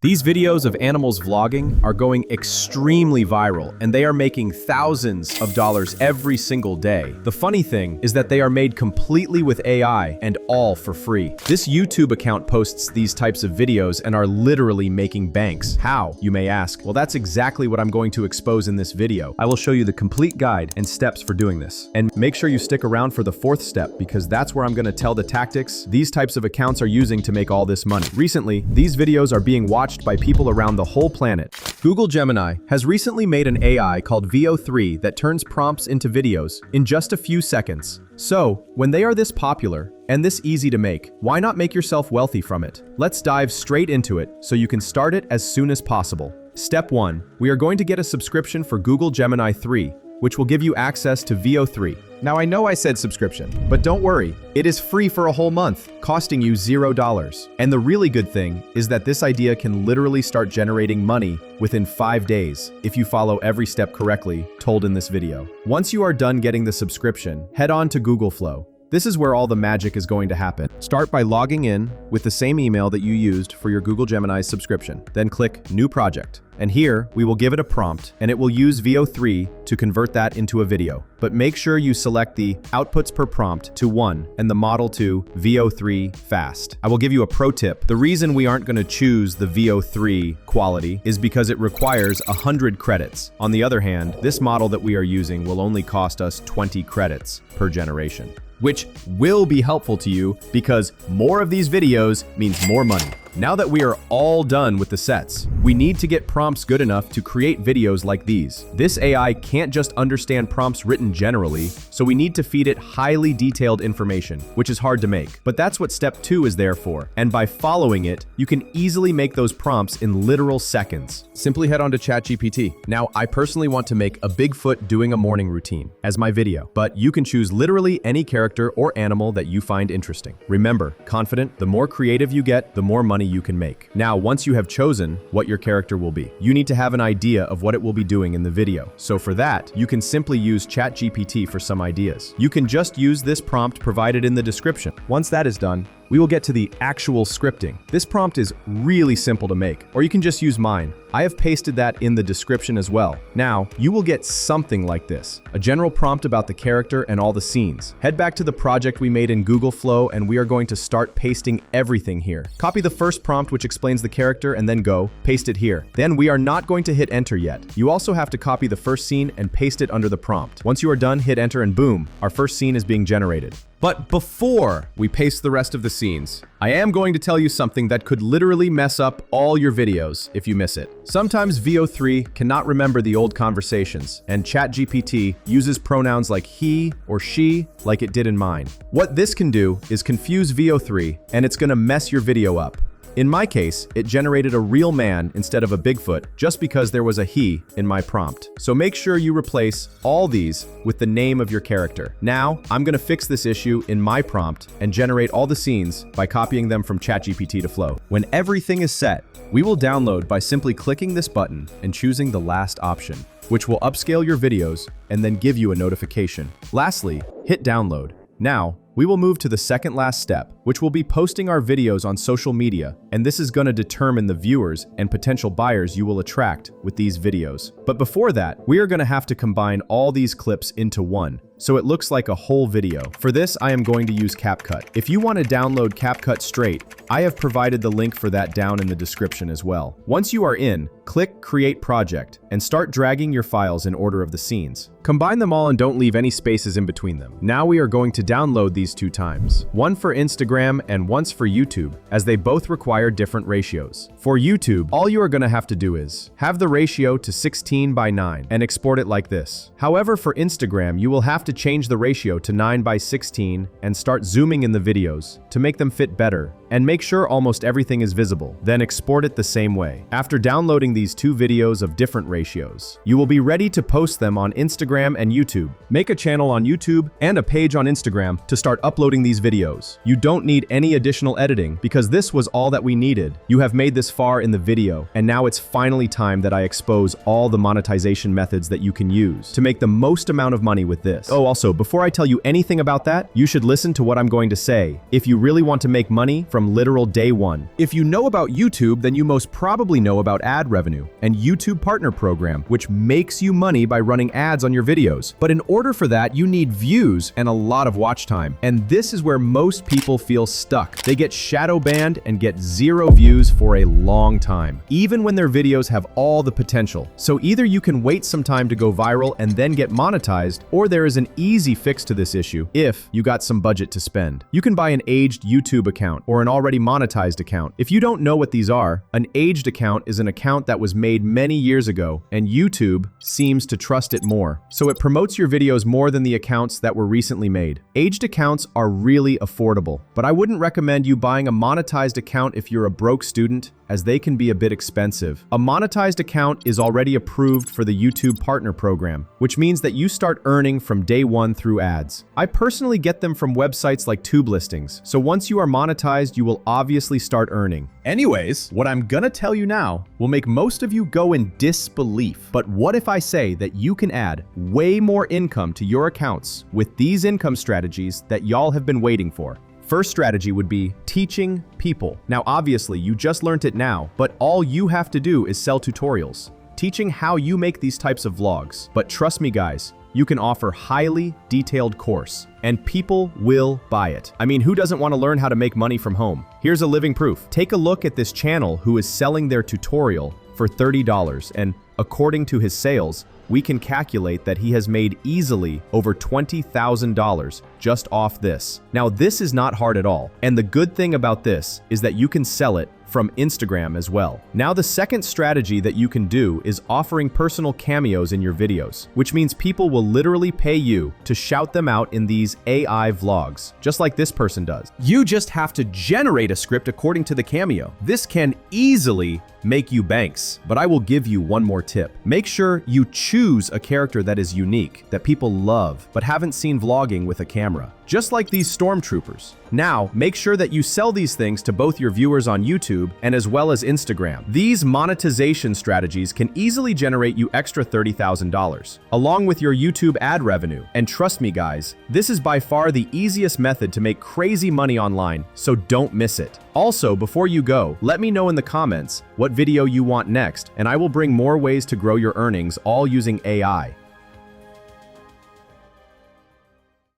These videos of animals vlogging are going extremely viral, and they are making thousands of dollars every single day. The funny thing is that they are made completely with AI and all for free. This YouTube account posts these types of videos and are literally making banks. How, you may ask? Well, that's exactly what I'm going to expose in this video. I will show you the complete guide and steps for doing this. And make sure you stick around for the fourth step, because that's where I'm going to tell the tactics these types of accounts are using to make all this money. Recently, these videos are being watched by people around the whole planet. Google Gemini has recently made an AI called VEO3 that turns prompts into videos in just a few seconds. So, when they are this popular and this easy to make, why not make yourself wealthy from it? Let's dive straight into it so you can start it as soon as possible. Step 1. We are going to get a subscription for Google Gemini 3, which will give you access to VEO3. Now, I know I said subscription, but don't worry, it is free for a whole month, costing you $0. And the really good thing is that this idea can literally start generating money within 5 days if you follow every step correctly told in this video. Once you are done getting the subscription, head on to Google Flow. This is where all the magic is going to happen. Start by logging in with the same email that you used for your Google Gemini subscription. Then click New Project. And here, we will give it a prompt, and it will use VEO3 to convert that into a video. But make sure you select the outputs per prompt to 1 and the model to VEO3 fast. I will give you a pro tip. The reason we aren't going to choose the VEO3 quality is because it requires 100 credits. On the other hand, this model that we are using will only cost us 20 credits per generation, which will be helpful to you because more of these videos means more money. Now that we are all done with the sets, we need to get prompts good enough to create videos like these. This AI can't just understand prompts written generally, so we need to feed it highly detailed information, which is hard to make. But that's what step 2 is there for, and by following it, you can easily make those prompts in literal seconds. Simply head on to ChatGPT. Now, I personally want to make a Bigfoot doing a morning routine as my video, but you can choose literally any character or animal that you find interesting. Remember, confident, the more creative you get, the more money you can make. Now, once you have chosen what your character will be, you need to have an idea of what it will be doing in the video. So for that, you can simply use ChatGPT for some ideas. You can just use this prompt provided in the description. Once that is done, we will get to the actual scripting. This prompt is really simple to make, or you can just use mine. I have pasted that in the description as well. Now, you will get something like this, a general prompt about the character and all the scenes. Head back to the project we made in Google Flow, and we are going to start pasting everything here. Copy the first prompt which explains the character and then go, paste it here. Then we are not going to hit enter yet. You also have to copy the first scene and paste it under the prompt. Once you are done, hit enter and boom, our first scene is being generated. But before we paste the rest of the scenes, I am going to tell you something that could literally mess up all your videos if you miss it. Sometimes VEO3 cannot remember the old conversations, and ChatGPT uses pronouns like he or she like it did in mine. What this can do is confuse VEO3, and it's gonna mess your video up. In my case, it generated a real man instead of a Bigfoot just because there was a he in my prompt. So make sure you replace all these with the name of your character. Now, I'm gonna fix this issue in my prompt and generate all the scenes by copying them from ChatGPT to Flow. When everything is set, we will download by simply clicking this button and choosing the last option, which will upscale your videos and then give you a notification. Lastly, hit download. Now, we will move to the second last step, which will be posting our videos on social media, and this is going to determine the viewers and potential buyers you will attract with these videos. But before that, we are going to have to combine all these clips into one, so it looks like a whole video. For this, I am going to use CapCut. If you want to download CapCut straight, I have provided the link for that down in the description as well. Once you are in, click Create Project and start dragging your files in order of the scenes. Combine them all and don't leave any spaces in between them. Now we are going to download these 2 times, one for Instagram and once for YouTube, as they both require different ratios. For YouTube, all you are going to have to do is have the ratio to 16:9 and export it like this. However, for Instagram, you will have to change the ratio to 9:16 and start zooming in the videos to make them fit better, and make sure almost everything is visible. Then export it the same way. After downloading these 2 videos of different ratios, you will be ready to post them on Instagram and YouTube. Make a channel on YouTube and a page on Instagram to start uploading these videos. You don't need any additional editing because this was all that we needed. You have made this far in the video, and now it's finally time that I expose all the monetization methods that you can use to make the most amount of money with this. Oh, also, before I tell you anything about that, you should listen to what I'm going to say if you really want to make money from literal day one. If you know about YouTube, then you most probably know about ad revenue and YouTube Partner Program, which makes you money by running ads on your videos. But in order for that, you need views and a lot of watch time. And this is where most people feel stuck. They get shadow banned and get 0 views for a long time, even when their videos have all the potential. So either you can wait some time to go viral and then get monetized, or there is an easy fix to this issue if you got some budget to spend. You can buy an aged YouTube account or an already monetized account. If you don't know what these are, an aged account is an account that was made many years ago, and YouTube seems to trust it more. So it promotes your videos more than the accounts that were recently made. Aged accounts are really affordable, but I wouldn't recommend you buying a monetized account if you're a broke student, as they can be a bit expensive. A monetized account is already approved for the YouTube Partner Program, which means that you start earning from day one through ads. I personally get them from websites like Tube Listings, so once you are monetized, you will obviously start earning. Anyways, what I'm gonna tell you now will make most of you go in disbelief. But what if I say that you can add way more income to your accounts with these income strategies that y'all have been waiting for? First strategy would be teaching people. Now, obviously, you just learned it now, but all you have to do is sell tutorials, teaching how you make these types of vlogs. But trust me, guys, you can offer highly detailed course, and people will buy it. I mean, who doesn't want to learn how to make money from home? Here's a living proof. Take a look at this channel who is selling their tutorial for $30, and according to his sales, we can calculate that he has made easily over $20,000 just off this. Now, this is not hard at all, and the good thing about this is that you can sell it from Instagram as well. Now, the second strategy that you can do is offering personal cameos in your videos, which means people will literally pay you to shout them out in these AI vlogs, just like this person does. You just have to generate a script according to the cameo. This can easily make you banks, but I will give you one more tip. Make sure you choose a character that is unique, that people love, but haven't seen vlogging with a camera, just like these stormtroopers. Now, make sure that you sell these things to both your viewers on YouTube and as well as Instagram. These monetization strategies can easily generate you extra $30,000, along with your YouTube ad revenue. And trust me, guys, this is by far the easiest method to make crazy money online, so don't miss it. Also, before you go, let me know in the comments what video you want next, and I will bring more ways to grow your earnings, all using AI.